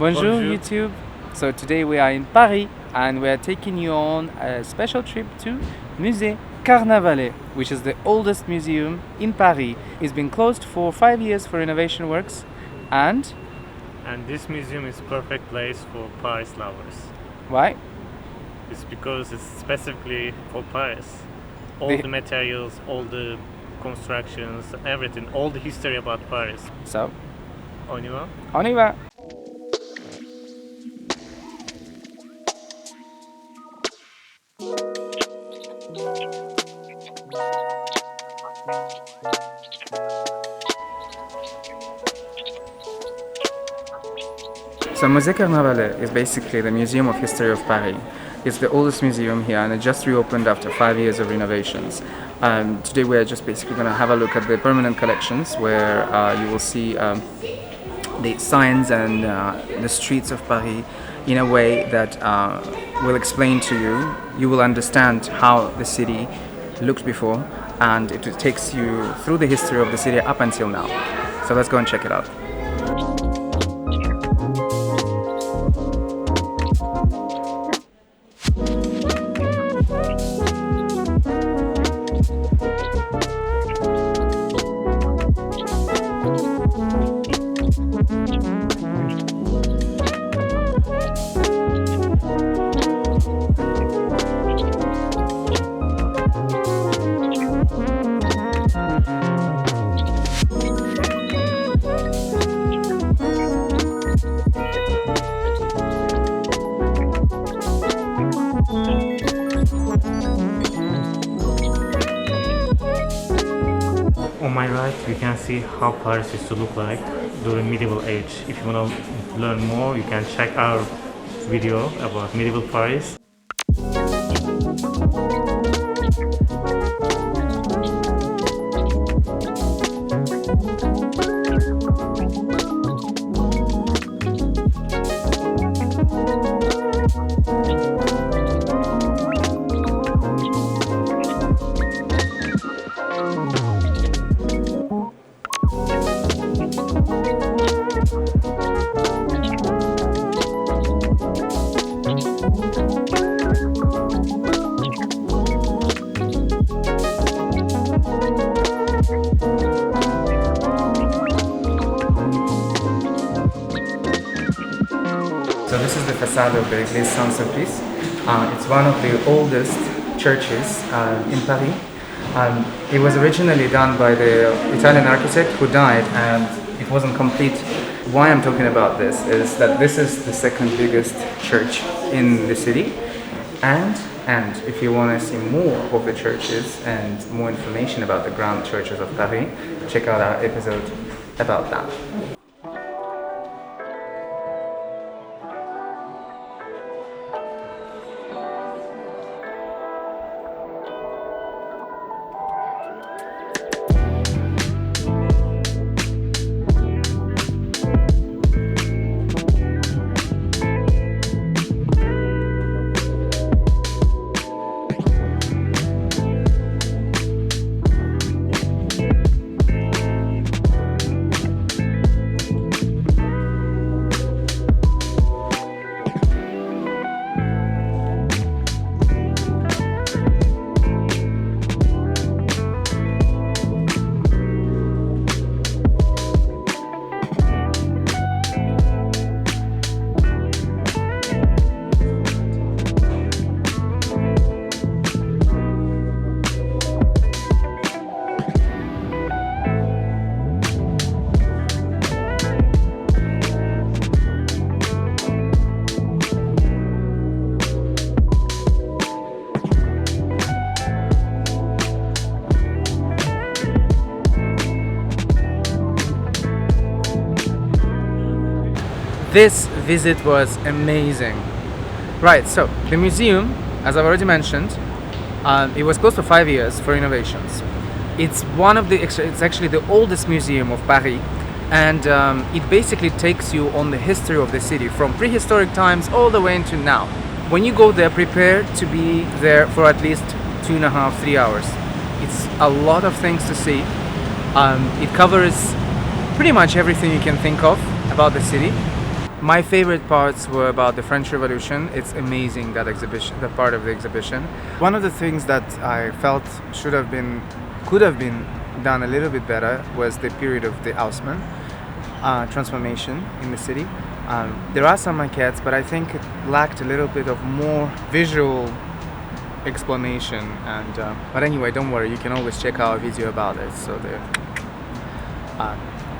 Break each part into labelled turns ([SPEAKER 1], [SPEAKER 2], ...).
[SPEAKER 1] Bonjour
[SPEAKER 2] Bonjour.
[SPEAKER 1] YouTube. So today we are in Paris and we are taking you on a special trip to Musée Carnavalet, which is the oldest museum in Paris. It's been closed for 5 years for renovation works and
[SPEAKER 2] And this museum is perfect place for Paris lovers.
[SPEAKER 1] why?
[SPEAKER 2] It's because it's specifically for Paris. All
[SPEAKER 1] The-
[SPEAKER 2] the materials, all the constructions, everything, all the history about Paris.
[SPEAKER 1] So,
[SPEAKER 2] On y va?
[SPEAKER 1] on y va. So Musée Carnavalet is basically the Museum of History of Paris. It's the oldest museum here and it just reopened after 5 years of renovations. Today we're just basically going to have a look at the permanent collections where you will see the signs and the streets of Paris in a way that will explain to you. You will understand how the city looked before and it takes you through the history of the city up until now. So let's go and check it out.
[SPEAKER 2] On my right, you can see how Paris used to look like during medieval age. If you want to learn more, you can check our video about medieval Paris.
[SPEAKER 1] So this is the facade of the Église Saint-Sulpice. It's one of the oldest churches in Paris. It was originally done by the Italian architect who died and it wasn't complete. Why I'm talking about this is that this is the second biggest church in the city. And if you want to see more of the churches and more information about the grand churches of Paris, check out our episode about that. This visit was amazing. Right, so the museum, as I've already mentioned, it was closed for 5 years for renovations. It's actually the oldest museum of Paris, and it basically takes you on the history of the city from prehistoric times all the way into now. When you go there, prepare to be there for at least 2.5, 3 hours. It's a lot of things to see. It covers pretty much everything you can think of about the city. My favorite parts were about the French Revolution. It's amazing, that exhibition, that part of the exhibition. One of the things that I felt could have been done a little bit better was the period of the Haussmann transformation in the city. There are some maquettes, but I think it lacked a little bit of more visual explanation. And but anyway, don't worry, you can always check our video about it. So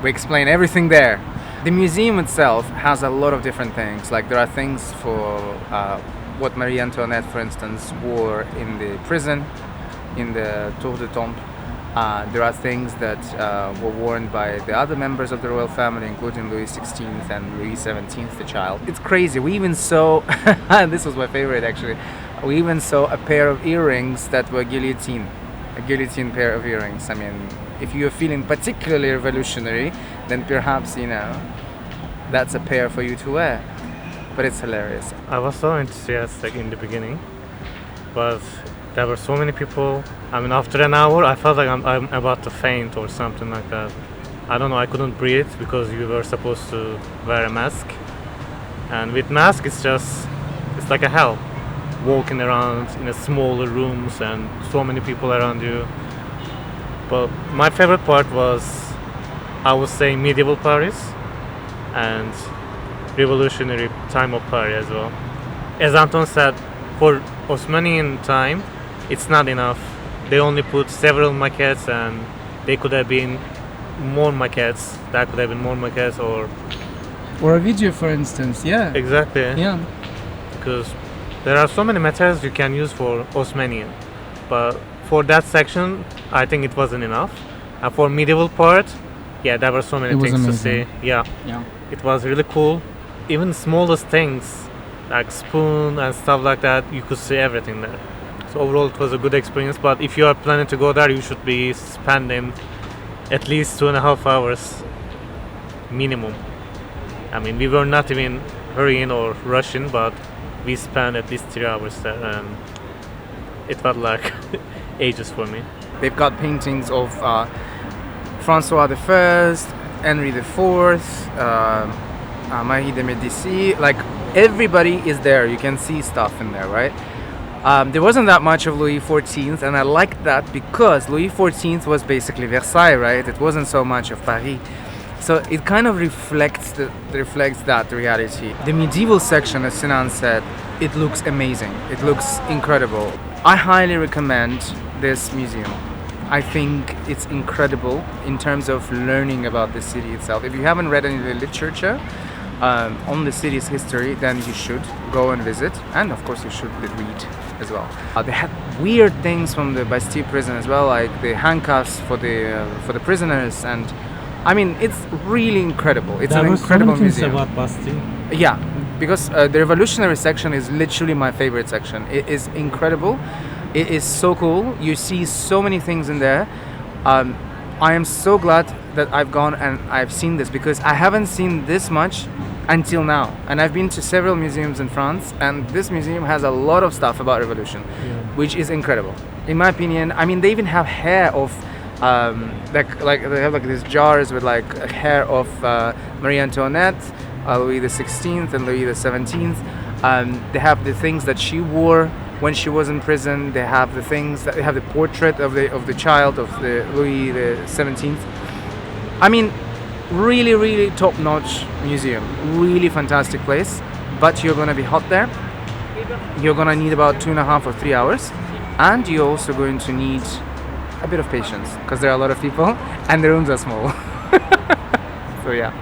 [SPEAKER 1] we explain everything there. The museum itself has a lot of different things. Like there are things for what Marie Antoinette, for instance, wore in the prison, in the Tour de Temple. There are things that were worn by the other members of the royal family, including Louis XVI and Louis XVII, the child. It's crazy. We even saw, and this was my favorite actually, we even saw a pair of earrings that were guillotine. A guillotine pair of earrings. I mean, if you're feeling particularly revolutionary, then perhaps, that's a pair for you to wear. But it's hilarious.
[SPEAKER 2] I was so enthusiastic in the beginning, but there were so many people. I mean, after an hour, I felt like I'm about to faint or something like that. I don't know, I couldn't breathe because you were supposed to wear a mask. And with mask, it's like a hell. Walking around in a smaller rooms and so many people around you. But my favorite part was, I would say, medieval Paris and revolutionary time of Paris as well. As Anton said, for Osmanian time, it's not enough. They only put several maquettes, and they could have been more maquettes. That could have been more maquettes,
[SPEAKER 1] or a video, for instance. Yeah.
[SPEAKER 2] Exactly.
[SPEAKER 1] Yeah.
[SPEAKER 2] Because there are so many materials you can use for Osmanian, but for that section, I think it wasn't enough. And for medieval part, yeah, there were so many things to see. Yeah. It was really cool. Even smallest things like spoon and stuff like that, you could see everything there. So overall, it was a good experience. But if you are planning to go there, you should be spending at least 2.5 hours minimum. I mean, we were not even hurrying or rushing, but we spent at least 3 hours there, and it felt like ages for me.
[SPEAKER 1] They've got paintings of Francois I, Henry IV, Marie de Medici. Like, everybody is there. You can see stuff in there, right? There wasn't that much of Louis XIV, and I liked that because Louis XIV was basically Versailles, right? It wasn't so much of Paris. So it kind of reflects that reality. The medieval section, as Sinan said, it looks amazing. It looks incredible. I highly recommend this museum. I think it's incredible in terms of learning about the city itself. If you haven't read any of the literature on the city's history, then you should go and visit, and of course you should read as well. They had weird things from the Bastille prison as well, like the handcuffs for the prisoners, and I mean, it's really incredible. It's an incredible museum.
[SPEAKER 2] About Bastille.
[SPEAKER 1] Yeah, because the revolutionary section is literally my favorite section. It is incredible. It is so cool. You see so many things in there. I am so glad that I've gone and I've seen this, because I haven't seen this much until now. And I've been to several museums in France, and this museum has a lot of stuff about revolution, which is incredible. In my opinion, I mean, they even have hair of like they have like these jars with like hair of Marie Antoinette, Louis XVI, and Louis XVII. They have the things that she wore when she was in prison. They have the things that they have the portrait of the child of the Louis XVII. I mean, really top-notch museum, really fantastic place. But you're gonna be hot there. You're gonna need about 2.5 or 3 hours, and you're also going to need a bit of patience because there are a lot of people and the rooms are small. So yeah.